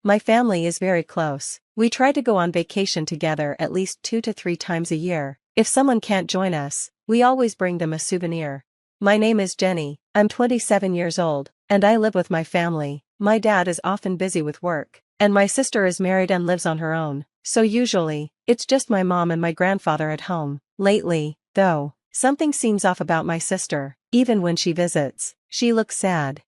My family is very close. We try to go on vacation together at least 2 to 3 times a year. If someone can't join us, we always bring them a souvenir. My name is Jenny, I'm 27 years old, and I live with my family. My dad is often busy with work, and my sister is married and lives on her own, so usually, it's just my mom and my grandfather at home. Lately, though, something seems off about my sister. Even when she visits, she looks sad.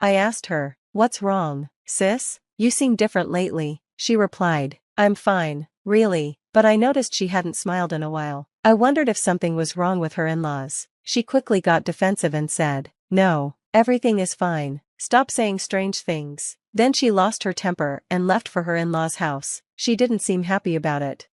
I asked her, "What's wrong, sis? You seem different lately," she replied. "I'm fine, really," but I noticed she hadn't smiled in a while. I wondered if something was wrong with her in-laws. She quickly got defensive and said, "No, everything is fine. Stop saying strange things." Then she lost her temper and left for her in-laws' house. She didn't seem happy about it.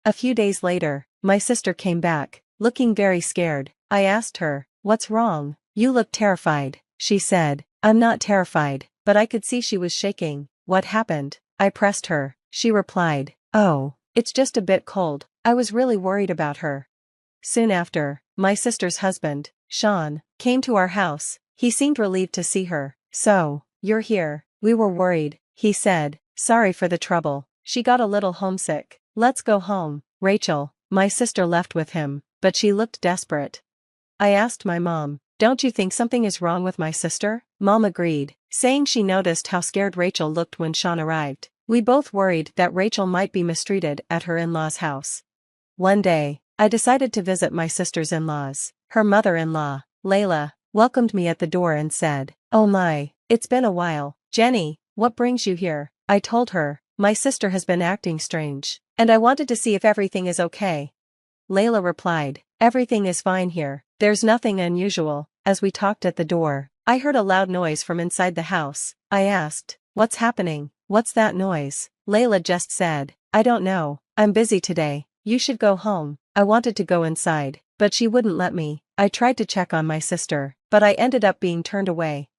A few days later, my sister came back, looking very scared. I asked her, "What's wrong? You look terrified," she said. "I'm not terrified," but I could see she was shaking. "What happened?" I pressed her. She replied, "Oh, it's just a bit cold." I was really worried about her. Soon after, my sister's husband, Sean, came to our house. He seemed relieved to see her. "So, you're here. We were worried," he said. "Sorry for the trouble." She got a little homesick. "Let's go home." Rachel, my sister, left with him, but she looked desperate. I asked my mom, "Don't you think something is wrong with my sister?" Mom agreed, saying she noticed how scared Rachel looked when Sean arrived. We both worried that Rachel might be mistreated at her in-laws' house. One day, I decided to visit my sister's in-laws. Her mother-in-law, Layla, welcomed me at the door and said, "Oh my, it's been a while. Jenny, what brings you here?" I told her, "My sister has been acting strange, and I wanted to see if everything is okay." Layla replied, "Everything is fine here. There's nothing unusual." As we talked at the door, I heard a loud noise from inside the house. I asked, "What's happening? What's that noise?" Layla just said, "I don't know. I'm busy today. You should go home." I wanted to go inside, but she wouldn't let me. I tried to check on my sister, but I ended up being turned away.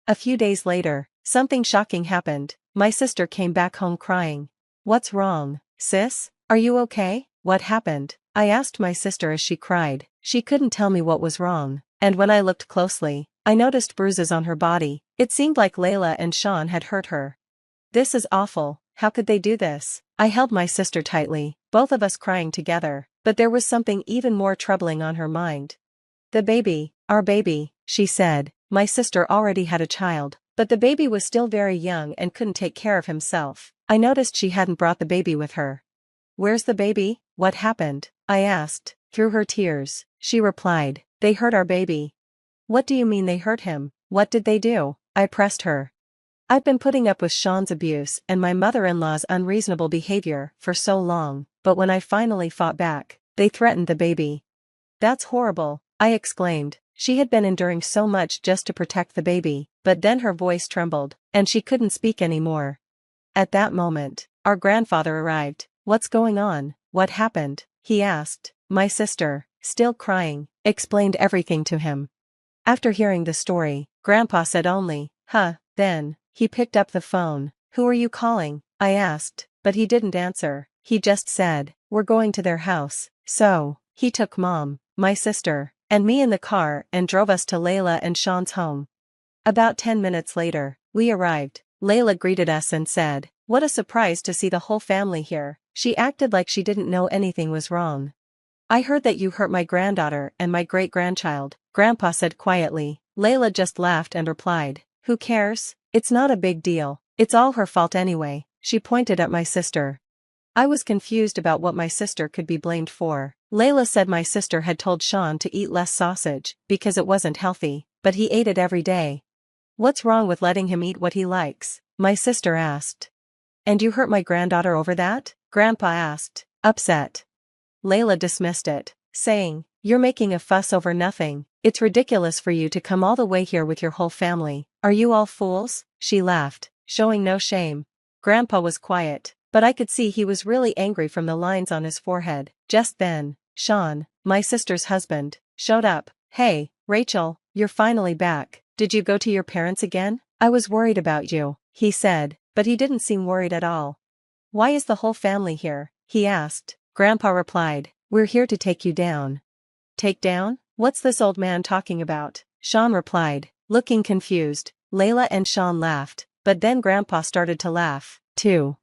A few days later, something shocking happened. My sister came back home crying. "What's wrong, sis? Are you okay? What happened?" I asked my sister as she cried. She couldn't tell me what was wrong, and when I looked closely, I noticed bruises on her body. It seemed like Layla and Sean had hurt her. "This is awful. How could they do this?" I held my sister tightly, both of us crying together, but there was something even more troubling on her mind. "The baby, our baby," she said. My sister already had a child, but the baby was still very young and couldn't take care of himself. I noticed she hadn't brought the baby with her. "Where's the baby? What happened?" I asked. Through her tears, she replied, "They hurt our baby." "What do you mean they hurt him? What did they do?" I pressed her. "I've been putting up with Sean's abuse and my mother-in-law's unreasonable behavior for so long, but when I finally fought back, they threatened the baby." "That's horrible," I exclaimed. She had been enduring so much just to protect the baby, but then her voice trembled, and she couldn't speak anymore. At that moment, our grandfather arrived. "What's going on? What happened?" he asked. My sister, still crying, explained everything to him. After hearing the story, Grandpa said only, "Huh." Then, he picked up the phone. "Who are you calling?" I asked, but he didn't answer. He just said, "We're going to their house." So, he took Mom, my sister, and me in the car and drove us to Layla and Sean's home. About 10 minutes later, we arrived. Layla greeted us and said, "What a surprise to see the whole family here." She acted like she didn't know anything was wrong. "I heard that you hurt my granddaughter and my great-grandchild," Grandpa said quietly. Layla just laughed and replied, "Who cares? It's not a big deal. It's all her fault anyway." She pointed at my sister. I was confused about what my sister could be blamed for. Layla said my sister had told Sean to eat less sausage because it wasn't healthy, but he ate it every day. "What's wrong with letting him eat what he likes?" my sister asked. "And you hurt my granddaughter over that?" Grandpa asked, upset. Layla dismissed it, saying, "You're making a fuss over nothing. It's ridiculous for you to come all the way here with your whole family. Are you all fools?" She laughed, showing no shame. Grandpa was quiet, but I could see he was really angry from the lines on his forehead. Just then, Sean, my sister's husband, showed up. "Hey, Rachel, you're finally back. Did you go to your parents again? I was worried about you," he said, but he didn't seem worried at all. "Why is the whole family here?" he asked. Grandpa replied, "We're here to take you down." "Take down? What's this old man talking about?" Sean replied, looking confused. Layla and Sean laughed, but then Grandpa started to laugh. 2.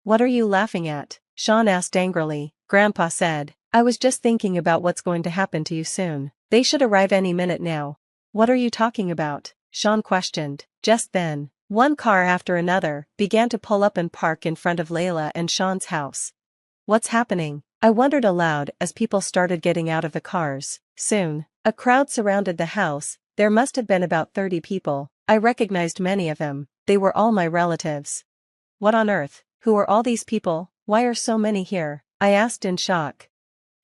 What are you laughing at? Sean asked angrily. Grandpa said, I was just thinking about what's going to happen to you soon. They should arrive any minute now. What are you talking about? Sean questioned. Just then, one car after another began to pull up and park in front of Layla and Sean's house. What's happening? I wondered aloud as people started getting out of the cars. Soon, a crowd surrounded the house. There must have been about 30 people. I recognized many of them. They were all my relatives. What on earth? Who are all these people? Why are so many here? I asked in shock.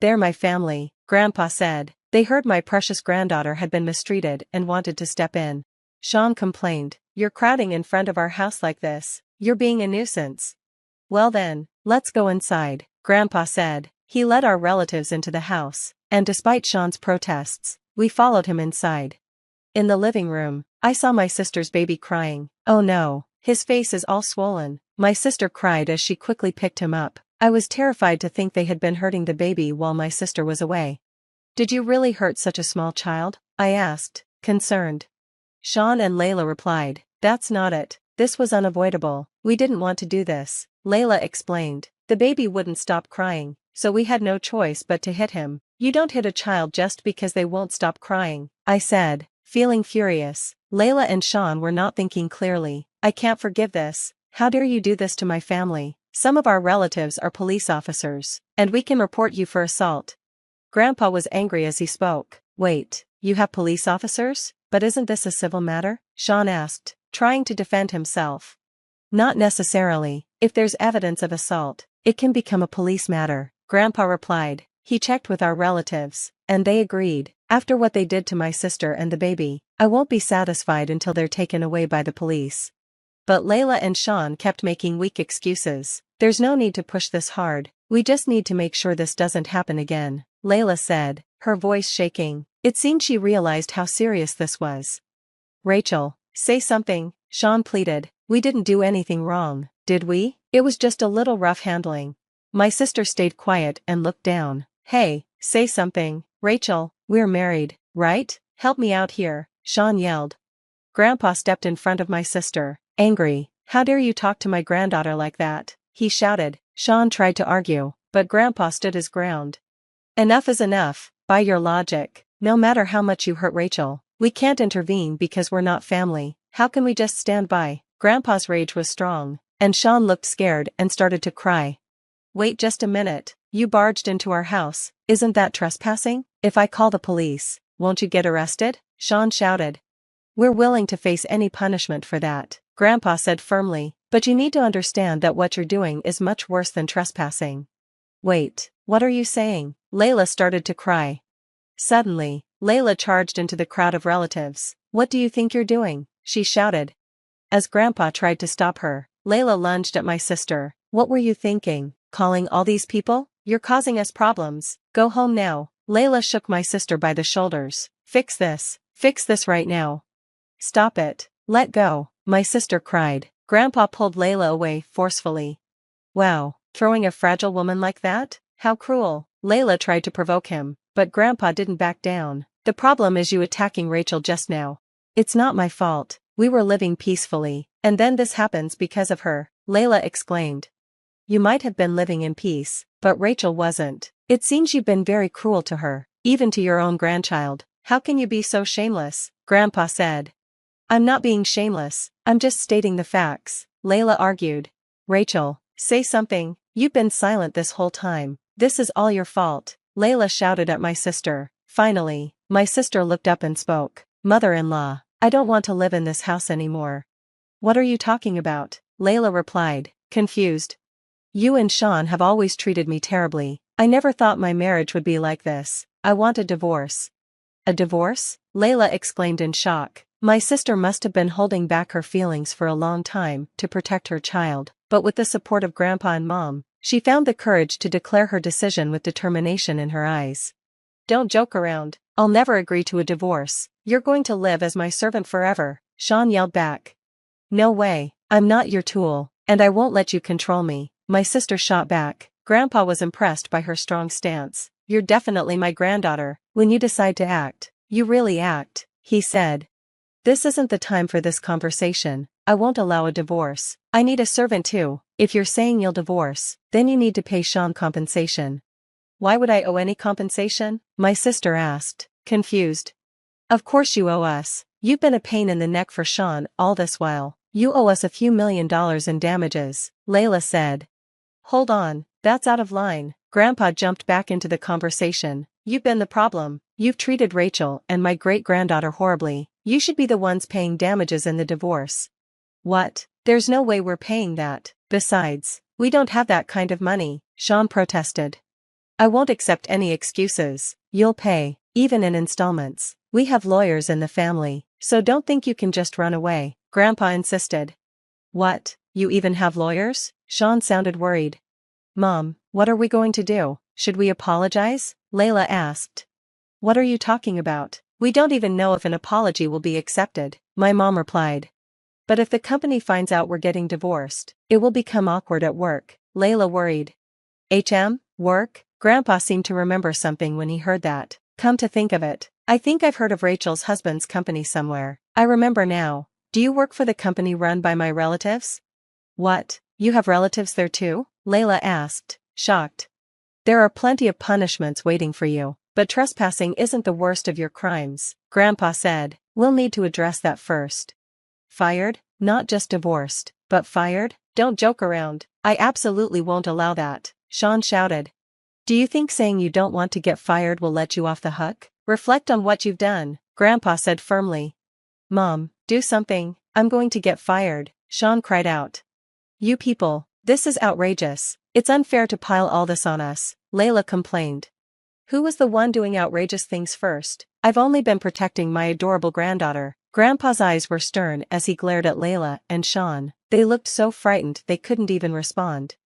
They're my family, Grandpa said. They heard my precious granddaughter had been mistreated and wanted to step in. Sean complained. You're crowding in front of our house like this. You're being a nuisance. Well then, let's go inside, Grandpa said. He led our relatives into the house, and despite Sean's protests, we followed him inside. In the living room, I saw my sister's baby crying. Oh no, his face is all swollen. My sister cried as she quickly picked him up. I was terrified to think they had been hurting the baby while my sister was away. Did you really hurt such a small child? I asked, concerned. Sean and Layla replied, that's not it. This was unavoidable. We didn't want to do this. Layla explained. The baby wouldn't stop crying, so we had no choice but to hit him. You don't hit a child just because they won't stop crying, I said, feeling furious. Layla and Sean were not thinking clearly. I can't forgive this. How dare you do this to my family? Some of our relatives are police officers, and we can report you for assault. Grandpa was angry as he spoke. Wait, you have police officers? But isn't this a civil matter? Sean asked, trying to defend himself. Not necessarily. If there's evidence of assault, it can become a police matter, Grandpa replied. He checked with our relatives, and they agreed. After what they did to my sister and the baby, I won't be satisfied until they're taken away by the police. But Layla and Sean kept making weak excuses. There's no need to push this hard. We just need to make sure this doesn't happen again, Layla said, her voice shaking. It seemed she realized how serious this was. Rachel, say something, Sean pleaded. We didn't do anything wrong, did we? It was just a little rough handling. My sister stayed quiet and looked down. Hey, say something, Rachel, we're married, right? Help me out here, Sean yelled. Grandpa stepped in front of my sister, angry. How dare you talk to my granddaughter like that? He shouted. Sean tried to argue, but Grandpa stood his ground. Enough is enough, by your logic. No matter how much you hurt Rachel, we can't intervene because we're not family. How can we just stand by? Grandpa's rage was strong, and Sean looked scared and started to cry. Wait just a minute, you barged into our house, isn't that trespassing? If I call the police, won't you get arrested? Sean shouted. We're willing to face any punishment for that, Grandpa said firmly, but you need to understand that what you're doing is much worse than trespassing. Wait, what are you saying? Layla started to cry. Suddenly, Layla charged into the crowd of relatives. What do you think you're doing? She shouted. As Grandpa tried to stop her, Layla lunged at my sister. What were you thinking? Calling all these people? You're causing us problems. Go home now. Layla shook my sister by the shoulders. Fix this right now. Stop it. Let go, my sister cried. Grandpa pulled Layla away forcefully. Wow, throwing a fragile woman like that? How cruel. Layla tried to provoke him, but Grandpa didn't back down. The problem is you attacking Rachel just now. It's not my fault. We were living peacefully, and then this happens because of her, Layla exclaimed. You might have been living in peace, but Rachel wasn't. It seems you've been very cruel to her, even to your own grandchild. How can you be so shameless? Grandpa said. I'm not being shameless, I'm just stating the facts, Layla argued. Rachel, say something. You've been silent this whole time. This is all your fault, Layla shouted at my sister. Finally, my sister looked up and spoke. Mother-in-law, I don't want to live in this house anymore. What are you talking about? Layla replied, confused. You and Sean have always treated me terribly. I never thought my marriage would be like this. I want a divorce. A divorce? Layla exclaimed in shock. My sister must have been holding back her feelings for a long time to protect her child, but with the support of Grandpa and Mom, she found the courage to declare her decision with determination in her eyes. Don't joke around. I'll never agree to a divorce. You're going to live as my servant forever, Sean yelled back. No way, I'm not your tool, and I won't let you control me, my sister shot back. Grandpa was impressed by her strong stance. You're definitely my granddaughter. When you decide to act, you really act, he said. This isn't the time for this conversation. I won't allow a divorce. I need a servant too. If you're saying you'll divorce, then you need to pay Sean compensation. Why would I owe any compensation? My sister asked, confused. Of course you owe us. You've been a pain in the neck for Sean all this while. You owe us a few $1,000,000 in damages, Layla said. Hold on, that's out of line. Grandpa jumped back into the conversation. You've been the problem. You've treated Rachel and my great-granddaughter horribly. You should be the ones paying damages in the divorce. What? There's no way we're paying that. Besides, we don't have that kind of money, Sean protested. I won't accept any excuses. You'll pay, even in installments. We have lawyers in the family, so don't think you can just run away, Grandpa insisted. What, you even have lawyers? Sean sounded worried. Mom, what are we going to do? Should we apologize? Layla asked. What are you talking about? We don't even know if an apology will be accepted, my mom replied. But if the company finds out we're getting divorced, it will become awkward at work, Layla worried. Work? Grandpa seemed to remember something when he heard that. Come to think of it, I think I've heard of Rachel's husband's company somewhere. I remember now. Do you work for the company run by my relatives? What, you have relatives there too? Layla asked, shocked. There are plenty of punishments waiting for you, but trespassing isn't the worst of your crimes, Grandpa said. We'll need to address that first. Fired? Not just divorced, but fired? Don't joke around. I absolutely won't allow that, Sean shouted. Do you think saying you don't want to get fired will let you off the hook? Reflect on what you've done, Grandpa said firmly. Mom, do something, I'm going to get fired, Sean cried out. You people, this is outrageous. It's unfair to pile all this on us, Layla complained. Who was the one doing outrageous things first? I've only been protecting my adorable granddaughter. Grandpa's eyes were stern as he glared at Layla and Sean. They looked so frightened they couldn't even respond.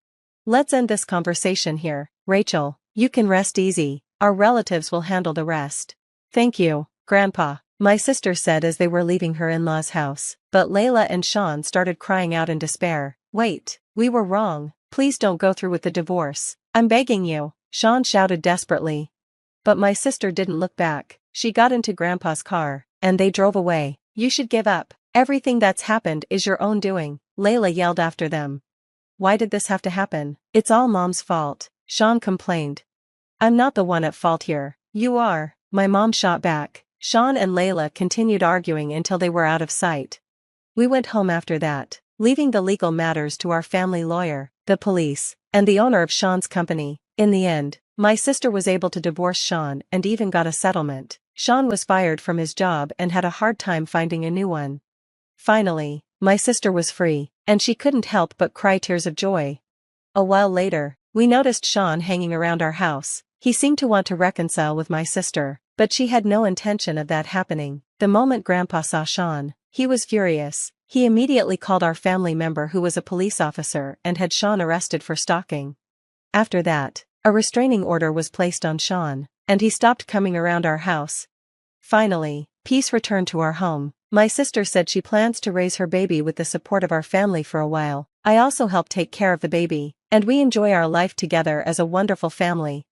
Let's end this conversation here. Rachel, you can rest easy. Our relatives will handle the rest. Thank you, Grandpa, my sister said as they were leaving her in-laws' house. But Layla and Sean started crying out in despair. Wait, we were wrong. Please don't go through with the divorce. I'm begging you, Sean shouted desperately. But my sister didn't look back. She got into Grandpa's car, and they drove away. You should give up. Everything that's happened is your own doing, Layla yelled after them. Why did this have to happen? It's all Mom's fault, Sean complained. I'm not the one at fault here. You are, my mom shot back. Sean and Layla continued arguing until they were out of sight. We went home after that, leaving the legal matters to our family lawyer, the police, and the owner of Sean's company. In the end, my sister was able to divorce Sean and even got a settlement. Sean was fired from his job and had a hard time finding a new one. Finally, my sister was free, and she couldn't help but cry tears of joy. A while later, we noticed Sean hanging around our house. He seemed to want to reconcile with my sister, but she had no intention of that happening. The moment Grandpa saw Sean, he was furious. He immediately called our family member who was a police officer and had Sean arrested for stalking. After that, a restraining order was placed on Sean, and he stopped coming around our house. Finally, peace returned to our home. My sister said she plans to raise her baby with the support of our family for a while. I also help take care of the baby, and we enjoy our life together as a wonderful family.